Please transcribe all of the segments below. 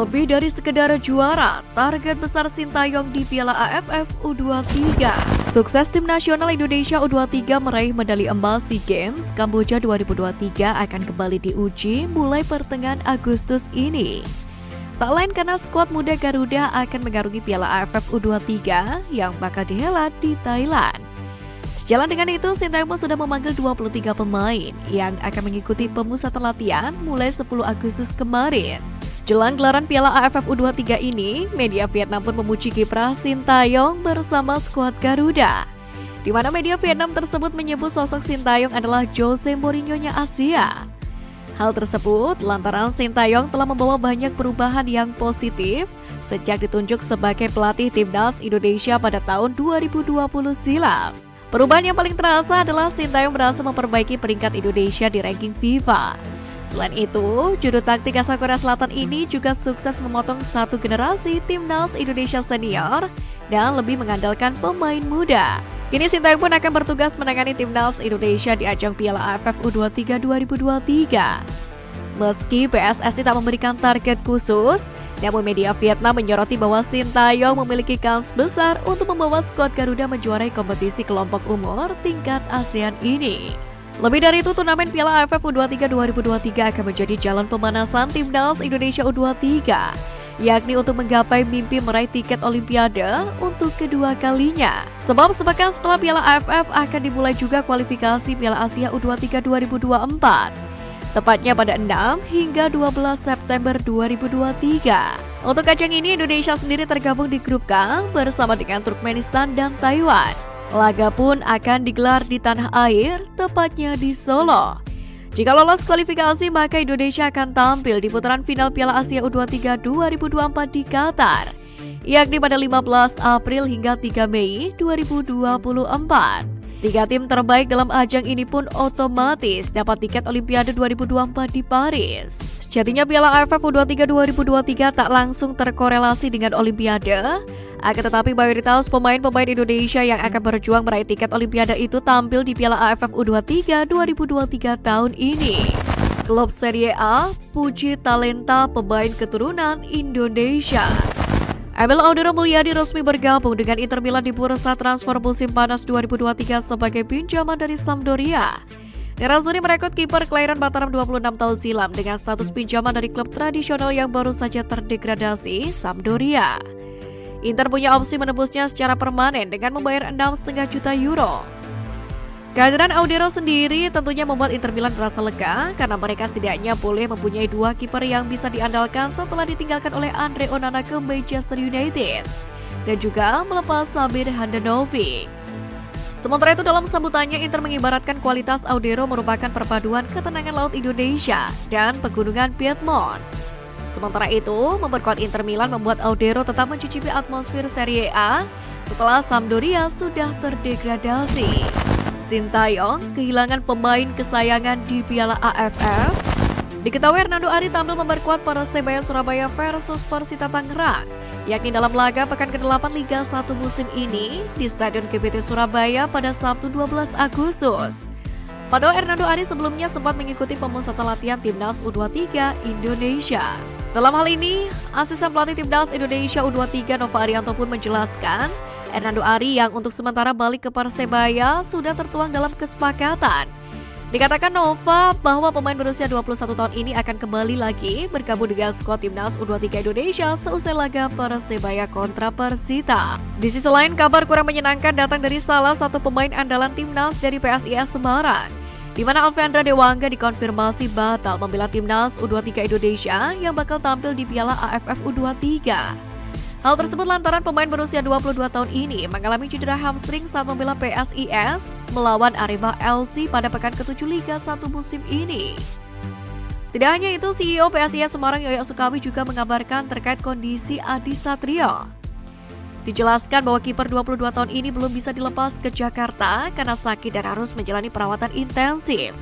Lebih dari sekedar juara, target besar Sintayong di Piala AFF U23. Sukses tim nasional Indonesia U23 meraih medali emas SEA Games Kamboja 2023 akan kembali diuji mulai pertengahan Agustus ini. Tak lain karena skuad muda Garuda akan mengarungi Piala AFF U23 yang bakal dihelat di Thailand. Sejalan dengan itu, Sintayong sudah memanggil 23 pemain yang akan mengikuti pemusatan latihan mulai 10 Agustus kemarin. Jelang gelaran Piala AFF U23 ini, media Vietnam pun memuji kiprah Sintayong bersama skuad Garuda. Di mana media Vietnam tersebut menyebut sosok Sintayong adalah Jose Mourinho-nya Asia. Hal tersebut lantaran Sintayong telah membawa banyak perubahan yang positif sejak ditunjuk sebagai pelatih timnas Indonesia pada tahun 2020 silam. Perubahan yang paling terasa adalah Sintayong berhasil memperbaiki peringkat Indonesia di ranking FIFA. Selain itu, juru taktik asal Korea Selatan ini juga sukses memotong satu generasi timnas Indonesia senior dan lebih mengandalkan pemain muda. Kini Sintayong pun akan bertugas menangani timnas Indonesia di ajang Piala AFF U23 2023. Meski PSSI tak memberikan target khusus, namun media Vietnam menyoroti bahwa Sintayong memiliki kans besar untuk membawa skuad Garuda menjuarai kompetisi kelompok umur tingkat ASEAN ini. Lebih dari itu, turnamen Piala AFF U23 2023 akan menjadi jalan pemanasan timnas Indonesia U23, yakni untuk menggapai mimpi meraih tiket Olimpiade untuk kedua kalinya. Sebab sepekan setelah Piala AFF akan dimulai juga kualifikasi Piala Asia U23 2024, tepatnya pada 6 hingga 12 September 2023. Untuk ajang ini, Indonesia sendiri tergabung di grup K bersama dengan Turkmenistan dan Taiwan. Laga pun akan digelar di tanah air, tepatnya di Solo. Jika lolos kualifikasi, maka Indonesia akan tampil di putaran final Piala Asia U23 2024 di Qatar, yakni pada 15 April hingga 3 Mei 2024. Tiga tim terbaik dalam ajang ini pun otomatis dapat tiket Olimpiade 2024 di Paris. Sejatinya Piala AFF U23 2023 tak langsung terkorelasi dengan Olimpiade. Akan tetapi mayoritas pemain-pemain Indonesia yang akan berjuang meraih tiket Olimpiade itu tampil di Piala AFF U23 2023 tahun ini. Klub Serie A puji talenta pemain keturunan Indonesia. Emil Audero Mulyadi resmi bergabung dengan Inter Milan di bursa transfer musim panas 2023 sebagai pinjaman dari Sampdoria. Nerazzurri merekrut kiper kelahiran Mataram 26 tahun silam dengan status pinjaman dari klub tradisional yang baru saja terdegradasi, Sampdoria. Inter punya opsi menebusnya secara permanen dengan membayar 6,5 juta euro. Kehadiran Audero sendiri tentunya membuat Inter Milan merasa lega karena mereka setidaknya boleh mempunyai dua kiper yang bisa diandalkan setelah ditinggalkan oleh Andre Onana ke Manchester United dan juga melepas Samir Handanovic. Sementara itu dalam sambutannya, Inter mengibaratkan kualitas Audero merupakan perpaduan ketenangan laut Indonesia dan pegunungan Piedmont. Sementara itu, memperkuat Inter Milan membuat Audero tetap mencicipi atmosfer Serie A setelah Sampdoria sudah terdegradasi. Sintayong kehilangan pemain kesayangan di Piala AFF. Diketahui Hernando Ari tampil memperkuat Persebaya Surabaya versus Persita Tangerang, yakni dalam laga pekan ke-8 Liga 1 musim ini di Stadion GBT Surabaya pada Sabtu 12 Agustus. Padahal Hernando Ari sebelumnya sempat mengikuti pemusatan latihan Timnas U23 Indonesia. Dalam hal ini, asisten pelatih Timnas Indonesia U23 Nova Arianto pun menjelaskan, Hernando Ari yang untuk sementara balik ke Persebaya sudah tertuang dalam kesepakatan. Dikatakan Nova bahwa pemain berusia 21 tahun ini akan kembali lagi bergabung dengan skuad Timnas U23 Indonesia seusai laga Persebaya kontra Persita. Di sisi lain, kabar kurang menyenangkan datang dari salah satu pemain andalan Timnas dari PSIS Semarang, di mana Alfeandra Dewangga dikonfirmasi batal membela Timnas U23 Indonesia yang bakal tampil di Piala AFF U23. Hal tersebut lantaran pemain berusia 22 tahun ini mengalami cedera hamstring saat membela PSIS melawan Arema LC pada pekan ke-7 Liga 1 musim ini. Tidak hanya itu, CEO PSIS Semarang Yoyo Sukawi juga mengabarkan terkait kondisi Adi Satrio. Dijelaskan bahwa kiper 22 tahun ini belum bisa dilepas ke Jakarta karena sakit dan harus menjalani perawatan intensif.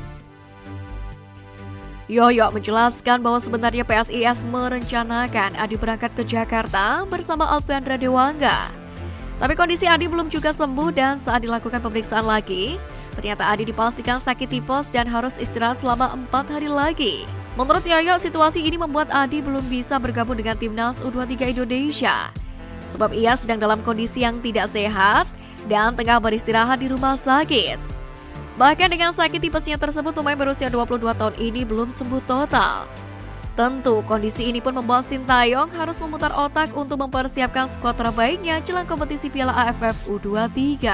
Yoyo menjelaskan bahwa sebenarnya PSIS merencanakan Adi berangkat ke Jakarta bersama Alfeandra Dewangga. Tapi kondisi Adi belum juga sembuh dan saat dilakukan pemeriksaan lagi, ternyata Adi dipastikan sakit tipes dan harus istirahat selama 4 hari lagi. Menurut Yaya, situasi ini membuat Adi belum bisa bergabung dengan timnas U23 Indonesia. Sebab ia sedang dalam kondisi yang tidak sehat dan tengah beristirahat di rumah sakit. Bahkan dengan sakit tipesnya tersebut, pemain berusia 22 tahun ini belum sembuh total. Tentu, kondisi ini pun membuat Sintayong harus memutar otak untuk mempersiapkan skuad terbaiknya jelang kompetisi Piala AFF U23.